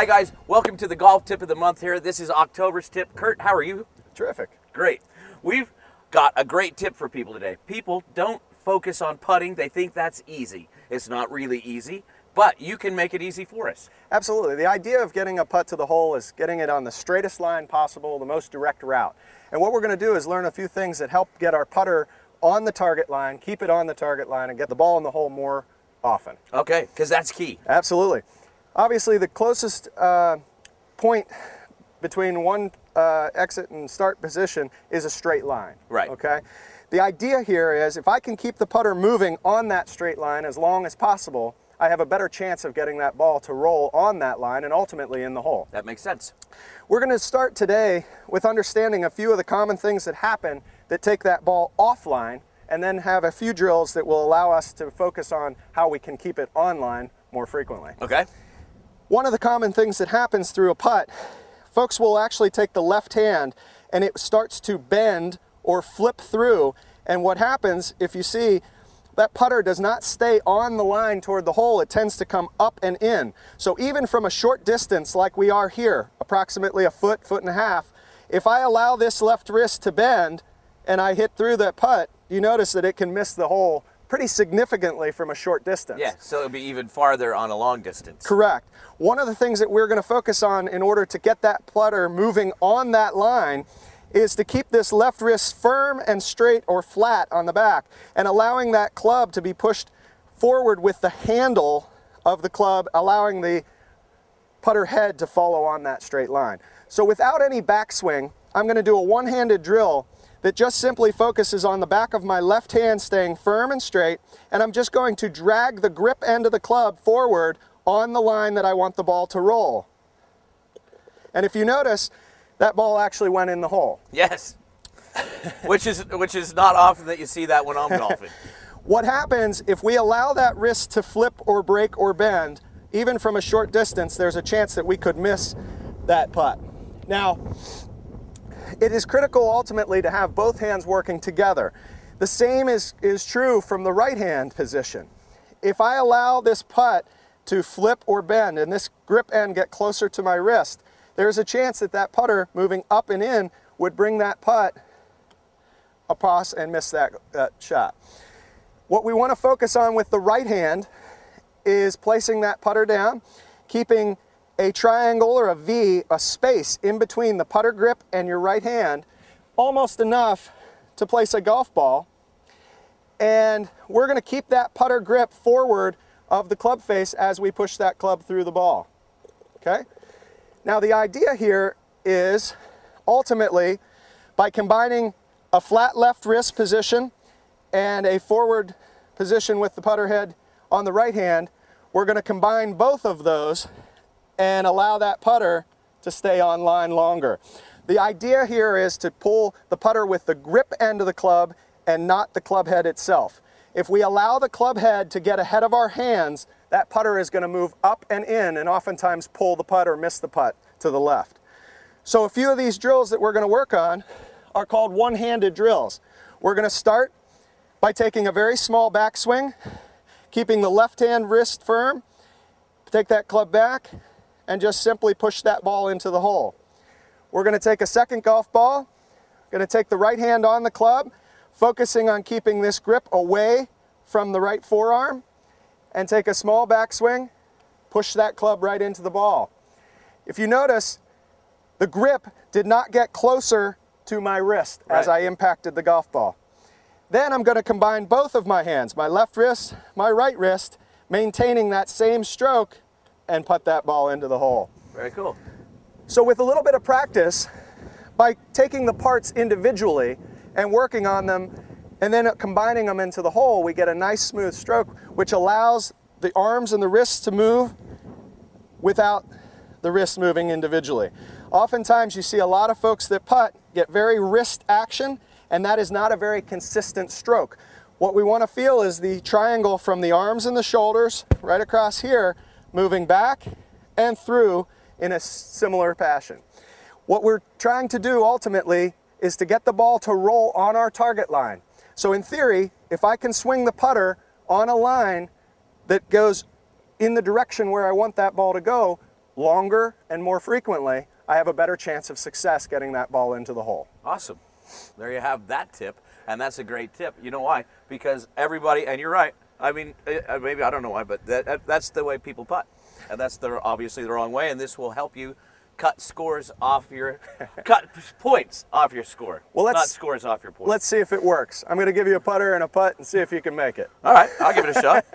Hi guys, welcome to the golf tip of the month here. This is October's tip. Kurt, how are you? Terrific. Great. We've got a great tip for people today. People don't focus on putting. They think that's easy. It's not really easy, but you can make it easy for us. Absolutely. The idea of getting a putt to the hole is getting it on the straightest line possible, the most direct route. And what we're going to do is learn a few things that help get our putter on the target line, keep it on the target line, and get the ball in the hole more often. Okay, because that's key. Absolutely. Obviously, the closest point between one exit and start position is a straight line. Right. Okay. The idea here is if I can keep the putter moving on that straight line as long as possible, I have a better chance of getting that ball to roll on that line and ultimately in the hole. That makes sense. We're going to start today with understanding a few of the common things that happen that take that ball offline, and then have a few drills that will allow us to focus on how we can keep it online more frequently. Okay. One of the common things that happens through a putt, folks will actually take the left hand and it starts to bend or flip through, and what happens, if you see, that putter does not stay on the line toward the hole. It tends to come up and in. So even from a short distance like we are here, approximately a foot, foot and a half, if I allow this left wrist to bend and I hit through that putt, you notice that it can miss the hole pretty significantly from a short distance. Yeah, so it'll be even farther on a long distance. Correct. One of the things that we're going to focus on in order to get that putter moving on that line is to keep this left wrist firm and straight or flat on the back, and allowing that club to be pushed forward with the handle of the club, allowing the putter head to follow on that straight line. So without any backswing, I'm going to do a one-handed drill that just simply focuses on the back of my left hand staying firm and straight, and I'm just going to drag the grip end of the club forward on the line that I want the ball to roll. And if you notice, that ball actually went in the hole. Yes. which is not often that you see that when I'm golfing. What happens if we allow that wrist to flip or break or bend, even from a short distance, there's a chance that we could miss that putt. Now, it is critical ultimately to have both hands working together. The same is true from the right hand position. If I allow this putt to flip or bend and this grip end get closer to my wrist, there's a chance that that putter moving up and in would bring that putt across and miss that shot. What we want to focus on with the right hand is placing that putter down, keeping a triangle or a V, a space in between the putter grip and your right hand, almost enough to place a golf ball. And we're going to keep that putter grip forward of the club face as we push that club through the ball. Okay? Now the idea here is ultimately by combining a flat left wrist position and a forward position with the putter head on the right hand, we're going to combine both of those and allow that putter to stay on line longer. The idea here is to pull the putter with the grip end of the club and not the club head itself. If we allow the club head to get ahead of our hands, that putter is going to move up and in and oftentimes pull the putt or miss the putt to the left. So a few of these drills that we're going to work on are called one-handed drills. We're going to start by taking a very small backswing, keeping the left hand wrist firm, take that club back, and just simply push that ball into the hole. We're going to take a second golf ball, going to take the right hand on the club, focusing on keeping this grip away from the right forearm, and take a small backswing, push that club right into the ball. If you notice, the grip did not get closer to my wrist as I impacted the golf ball. Then I'm going to combine both of my hands, my left wrist, my right wrist, maintaining that same stroke, and put that ball into the hole. Very cool. So with a little bit of practice, by taking the parts individually and working on them and then combining them into the hole, we get a nice smooth stroke which allows the arms and the wrists to move without the wrists moving individually. Oftentimes you see a lot of folks that putt get very wrist action, and that is not a very consistent stroke. What we want to feel is the triangle from the arms and the shoulders right across here, moving back and through in a similar fashion. What we're trying to do ultimately is to get the ball to roll on our target line. So in theory, if I can swing the putter on a line that goes in the direction where I want that ball to go, longer and more frequently, I have a better chance of success getting that ball into the hole. Awesome. There you have that tip, and that's a great tip. You know why? Because everybody, and you're right, I mean, maybe I don't know why, but that's the way people putt. And that's obviously the wrong way, and this will help you cut scores off your, cut points off your score, well, not scores off your points. Let's see if it works. I'm going to give you a putter and a putt and see if you can make it. All right, I'll give it a shot.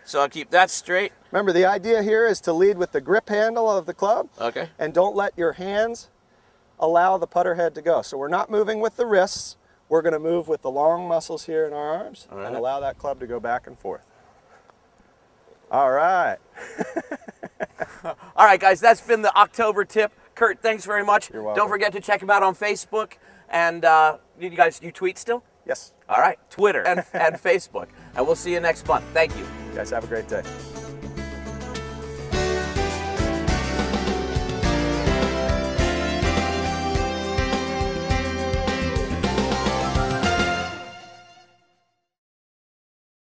So I'll keep that straight. Remember, the idea here is to lead with the grip handle of the club. Okay. And don't let your hands allow the putter head to go. So we're not moving with the wrists. We're going to move with the long muscles here in our arms and allow that club to go back and forth. All right. All right, guys, that's been the October tip. Kurt, thanks very much. You're welcome. Don't forget to check him out on Facebook. And you tweet still? Yes. All right, Twitter and Facebook. And we'll see you next month. Thank you. You guys have a great day.